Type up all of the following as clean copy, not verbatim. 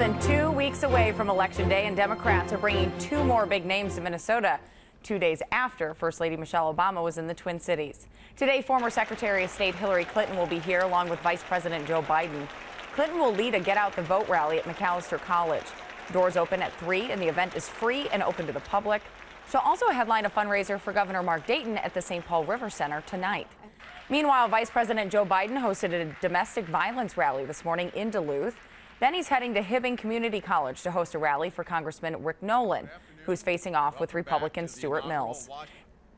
than 2 weeks away from Election Day, and Democrats are bringing two more big names to Minnesota 2 days after First Lady Michelle Obama was in the Twin Cities. Today, former Secretary of State Hillary Clinton will be here along with Vice President Joe Biden. Clinton will lead a Get Out the Vote rally at Macalester College. Doors open at 3, and the event is free and open to the public. She'll also headline a fundraiser for Governor Mark Dayton at the St. Paul River Center tonight. Meanwhile, Vice President Joe Biden hosted a domestic violence rally this morning in Duluth. Then he's heading to Hibbing Community College to host a rally for Congressman Rick Nolan, who's facing off with Republican Stuart Mills.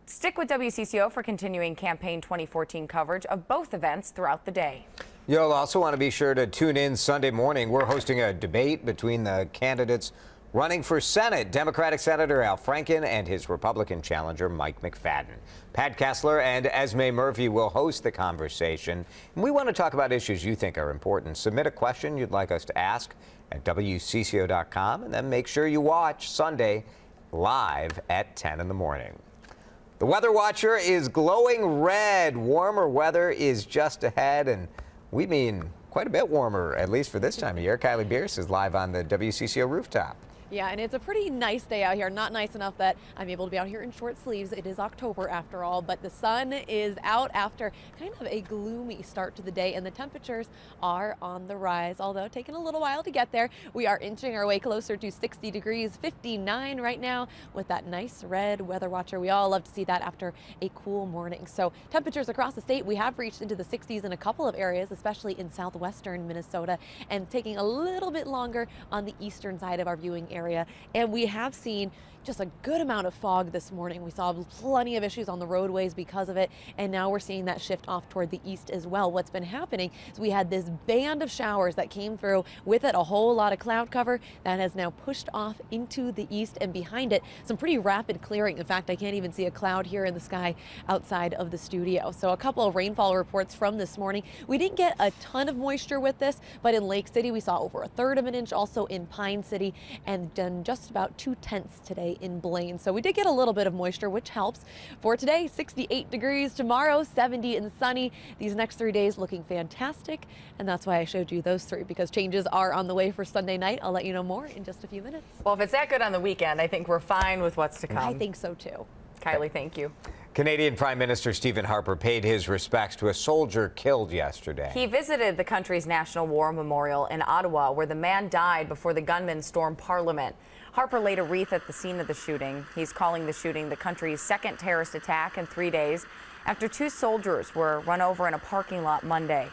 Stick with WCCO for continuing campaign 2014 coverage of both events throughout the day. You'll also want to be sure to tune in Sunday morning. We're hosting a debate between the candidates running for Senate, Democratic Senator Al Franken and his Republican challenger Mike McFadden. Pat Kessler and Esme Murphy will host the conversation. And we want to talk about issues you think are important. Submit a question you'd like us to ask at WCCO.com, and then make sure you watch Sunday live at 10 in the morning. The Weather Watcher is glowing red. Warmer weather is just ahead, and we mean quite a bit warmer, at least for this time of year. Kylie Bierce is live on the WCCO rooftop. Yeah, and it's a pretty nice day out here. Not nice enough that I'm able to be out here in short sleeves. It is October after all, but the sun is out after kind of a gloomy start to the day, and the temperatures are on the rise, although taking a little while to get there. We are inching our way closer to 60 degrees, 59 right now with that nice red Weather Watcher. We all love to see that after a cool morning. So temperatures across the state, we have reached into the 60s in a couple of areas, especially in southwestern Minnesota, and taking a little bit longer on the eastern side of our viewing area. And we have seen just a good amount of fog this morning. We saw plenty of issues on the roadways because of it, and now we're seeing that shift off toward the east as well. What's been happening is we had this band of showers that came through, with it a whole lot of cloud cover that has now pushed off into the east, and behind it some pretty rapid clearing. In fact, I can't even see a cloud here in the sky outside of the studio. So a couple of rainfall reports from this morning. We didn't get a ton of moisture with this, but in Lake City we saw over 1/3 of an inch, also in Pine City, and done just about 2/10 today in Blaine. So we did get a little bit of moisture, which helps. For today, 68 degrees. Tomorrow, 70 and sunny. These next 3 days looking fantastic. And that's why I showed you those three, because changes are on the way for Sunday night. I'll let you know more in just a few minutes. Well, if it's that good on the weekend, I think we're fine with what's to come. I think so too. Kylie, thank you. Canadian Prime Minister Stephen Harper paid his respects to a soldier killed yesterday. He visited the country's National War Memorial in Ottawa, where the man died before the gunman stormed Parliament. Harper laid a wreath at the scene of the shooting. He's calling the shooting the country's second terrorist attack in 3 days after 2 soldiers were run over in a parking lot Monday.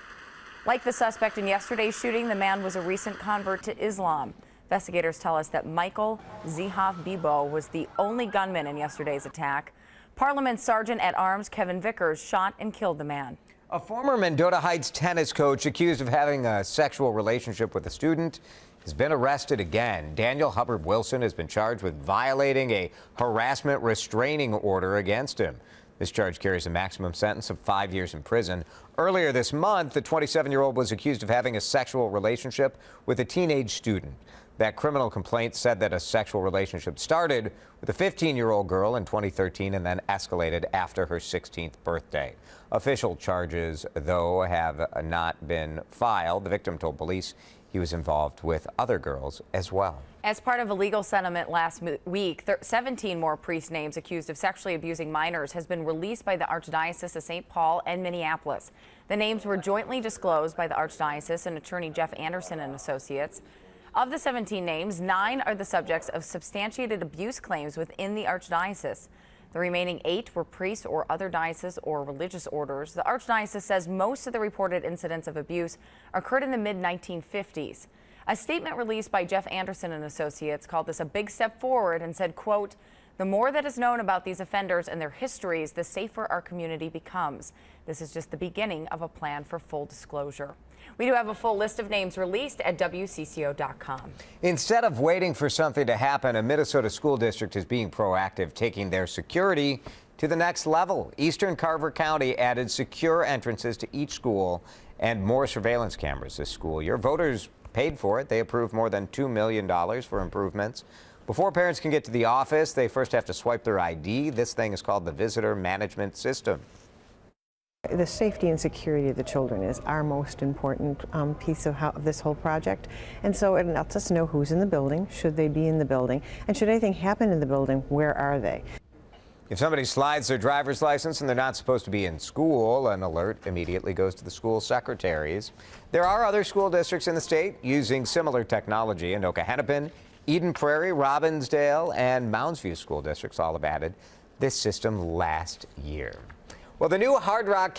Like the suspect in yesterday's shooting, the man was a recent convert to Islam. Investigators tell us that Michael Zihaf Bibo was the only gunman in yesterday's attack. Parliament Sergeant at Arms Kevin Vickers shot and killed the man. A former Mendota Heights tennis coach accused of having a sexual relationship with a student has been arrested again. Daniel Hubbard Wilson has been charged with violating a harassment restraining order against him. This charge carries a maximum sentence of 5 years in prison. Earlier this month, the 27-year-old was accused of having a sexual relationship with a teenage student. That criminal complaint said that a sexual relationship started with a 15-year-old girl in 2013 and then escalated after her 16th birthday. Official charges, though, have not been filed. The victim told police he was involved with other girls as well. As part of a legal settlement last week, 17 more priest names accused of sexually abusing minors has been released by the Archdiocese of St. Paul and Minneapolis. The names were jointly disclosed by the Archdiocese and attorney Jeff Anderson and Associates. Of the 17 names, 9 are the subjects of substantiated abuse claims within the Archdiocese. The remaining 8 were priests or other dioceses or religious orders. The Archdiocese says most of the reported incidents of abuse occurred in the mid-1950s. A statement released by Jeff Anderson and Associates called this a big step forward and said, quote, "The more that is known about these offenders and their histories, the safer our community becomes. This is just the beginning of a plan for full disclosure." We do have a full list of names released at WCCO.com. Instead of waiting for something to happen, a Minnesota school district is being proactive, taking their security to the next level. Eastern Carver County added secure entrances to each school and more surveillance cameras this school year. Voters paid for it. They approved more than $2 million for improvements. Before parents can get to the office, they first have to swipe their ID. This thing is called the Visitor Management System. The safety and security of the children is our most important piece of this whole project. And so it lets us know who's in the building, should they be in the building, and should anything happen in the building, where are they? If somebody slides their driver's license and they're not supposed to be in school, an alert immediately goes to the school secretaries. There are other school districts in the state using similar technology. Anoka-Hennepin, Eden Prairie, Robbinsdale, and Mounds View school districts all have added this system last year. Well, the new Hard Rock